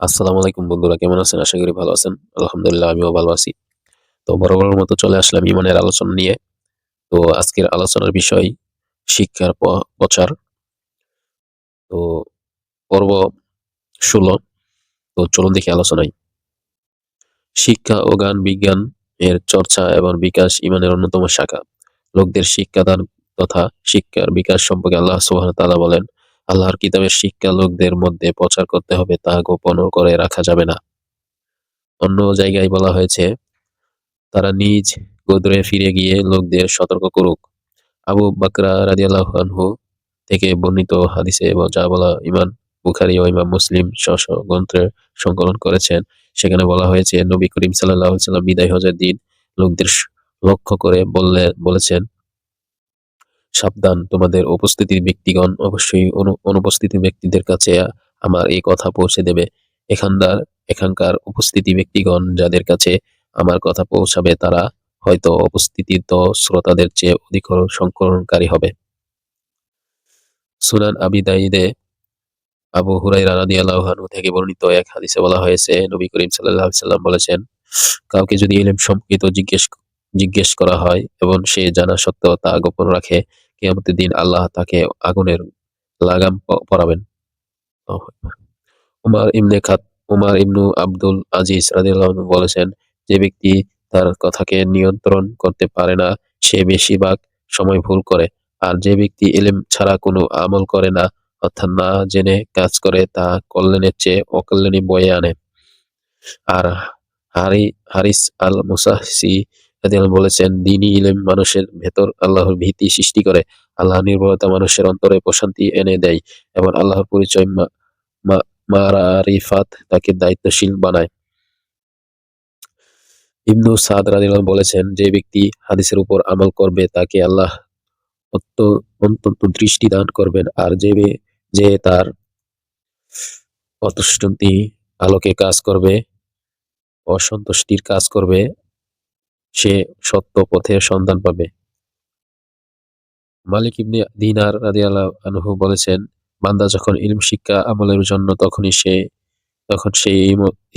আসসালামু আলাইকুম বন্ধুরা, কেমন আছেন? আশা করি ভালো আছেন। আলহামদুলিল্লাহ আমিও ভালো আছি। তো বরাবরের মতো চলে আসলাম ইমানের আলোচনা নিয়ে। তো আজকের আলোচনার বিষয় শিক্ষার প্রচার। তো পর্ব ১৬। তো চলুন দেখি আলোচনায়। শিক্ষা ও জ্ঞান বিজ্ঞান এর চর্চা এবং বিকাশ ইমানের অন্যতম শাখা। লোকদের শিক্ষাদান তথা শিক্ষার বিকাশ সম্পর্কে আল্লাহ সুবহানাহু ওয়া তাআলা বলেন, আল্লাহর কিতাবের শিক্ষা লোকদের মধ্যে প্রচার করতে হবে, তা গোপন করে রাখা যাবে না। অন্য জায়গায় বলা হয়েছে, তারা নিজ গোত্রে ফিরে গিয়ে লোকদের সতর্ক করুক। আবু বকর রাদিয়াল্লাহু আনহু থেকে বর্ণিত হাদিসে যা বলা ইমাম বুখারী ও ইমাম মুসলিম স্ব গ্রন্থে সংকলন করেছেন, সেখানে বলা হয়েছে নবী করিম সাল্লাল্লাহু আলাইহি ওয়াসাল্লাম বিদায় হজের দিন লোকদের লক্ষ্য করে বলেছেন, সাবধান, তোমাদের উপস্থিতির ব্যক্তিগণ অবশ্যই অনুপস্থিত ব্যক্তিদের কাছে আমার এই কথা পৌঁছে দেবে। এখানকার উপস্থিতি ব্যক্তিগণ যাদের কাছে আমার কথা পৌঁছাবে তারা হয়তো উপস্থিত শ্রোতাদের চেয়ে অধিক সংকলনকারী হবে। সুনান আবি দাউদে আবু হুরায়রা রাদিয়াল্লাহু আনহু থেকে বর্ণিত এক হাদিসে বলা হয়েছে, নবী করিম সাল্লাল্লাহু আলাইহি ওয়াসাল্লাম বলেছেন, কাউকে যদি ইলম সম্পর্কিত জিজ্ঞেস করা হয় এবং সে জানা সত্ত্বেও তা গোপন রাখে, কিয়ামতের দিন আল্লাহ তাকে আগুনের লাগাম পরাবেন। উমার ইবনে খাত উমার ইবনু আব্দুল আজিজ রাদিয়াল্লাহু আনহু বলেছেন, যে ব্যক্তি তার কথাকে নিয়ন্ত্রণ করতে পারে না সে বেশিরভাগ সময় ভুল করে। আর যে ব্যক্তি ইলম ছাড়া কোনো আমল করে না, অর্থাৎ না জেনে কাজ করে, তা কল্যাণের চেয়ে অকল্যাণই বয়ে আনে। আর হারিস আল মুসাহসি রাদিয়াল্লাহু বলেছেন, দ্বীনি ইলম মানুষের ভেতর আল্লাহর ভীতি সৃষ্টি করে, আল্লাহর নির্ভরতা মানুষের অন্তরে প্রশান্তি এনে দেয় এবং আল্লাহর পরিচয় মা'রিফাত তাকে দায়িত্বশীল বানায়। ইবনু সাদ রাদিয়াল্লাহু বলেছেন, যে ব্যক্তি হাদিসের উপর আমল করবে তাকে আল্লাহ অত্যন্ত দৃষ্টি দান করবেন, আর যে তার অসন্তুষ্টি আলোকে কাজ করবে, অসন্তুষ্টির কাজ করবে, সে সত্য পথের সন্ধান পাবে। মালিক ইবনে দিনার রাদিয়াল্লাহু আনহু বলেছেন, বান্দা যখন ইলম শিক্ষা আমলের জন্য তখন সেই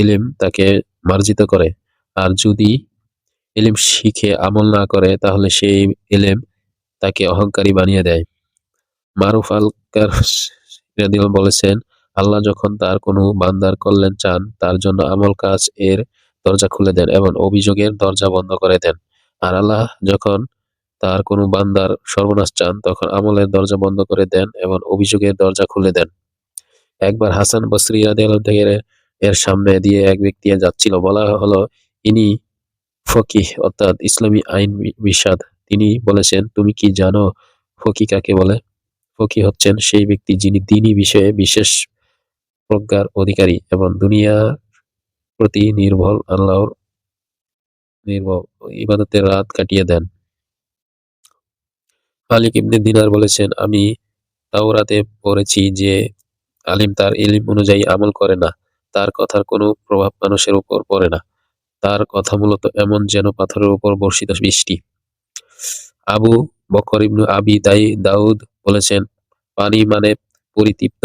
ইলম তাকে মার্জিত করে, আর যদি ইলম শিখে আমল না করে তাহলে সেই ইলম তাকে অহংকারী বানিয়ে দেয়। মারুফ আল কারশী বলেছেন, আল্লাহ যখন তার কোনো বান্দার কল্যাণ চান তার জন্য আমল কাজ এর দরজা খুলে দেন এবং অভিযোগের দরজা বন্ধ করে দেন। আর আল্লাহ যখন তার কোনো বান্দার সর্বনাশ চান তখন আমলের দরজা বন্ধ করে দেন এবং অভিযোগের দরজা খুলে দেন। একবার হাসান বসরি রাদিয়াল্লাহু থেকে এর সামনে দিয়ে এক ব্যক্তি যাচ্ছিল। বলা হলো, ইনি ফকিহ অর্থাৎ ইসলামী আইন বিশারদ। তিনি বলেছেন, তুমি কি জানো ফকিহ কাকে বলে? ফকিহ হচ্ছেন সেই ব্যক্তি যিনি দ্বীনী বিষয়ে বিশেষ প্রজ্ঞার অধিকারী এবং দুনিয়ার প্রতি আল্লাহর নির্ভর ইবাদতের রাত কাটিয়ে দেন। মালিক ইবনে দিনার বলেছেন, আমি তাওরাতে পড়েছি যে আলিম তার ইলম অনুযায়ী আমল করে না, তার কথার কোনো প্রভাব মানুষের উপর পড়ে না। তার কথা মূলত এমন যেন পাথরের উপর বর্ষিত বৃষ্টি। আবু বকর ইবনু আবি দাউদ বলেছেন, পানি মানে পরিতৃপ্ত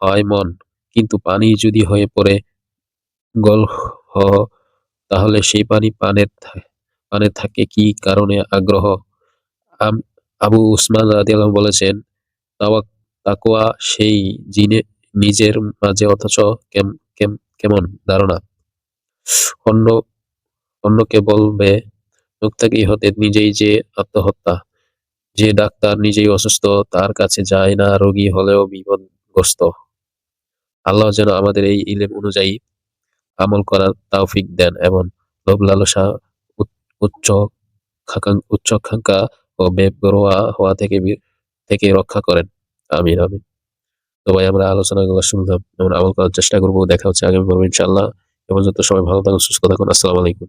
হয় মন, কিন্তু পানি যদি হয়ে পড়ে গলহ, তাহলে সেই পানি পানে থাকে কি কারণে আগ্রহ। আবু উসমান রাদিয়াল্লাহু বলেছেন, তাকওয়া সেই নিজের মাঝে অথচ কেমন ধারণা অন্য অন্যকে বলবে, মুত্তাকি হতে নিজেই যে আত্মহত্যা। যে ডাক্তার নিজেই অসুস্থ তার কাছে যায় না রোগী হলেও বিপদগ্রস্ত। আল্লাহ যেন আমাদের এই ইলম অনুযায়ী আমল করার তৌফিক দেন এবং লোভ লালসা, উচ্চ উচ্চাকাঙ্ক্ষা ও বেপরোয়া হওয়া থেকে রক্ষা করেন। আমিন আমিন। তো ভাই, আমরা আলোচনাগুলো শুনলাম এবং আমল করার চেষ্টা করবো। দেখা হচ্ছে আগামী পর্বে ইনশাআল্লাহ। এ পর্যন্ত সবাই ভালো থাকুন, সুস্থ থাকুন। আসসালামু আলাইকুম।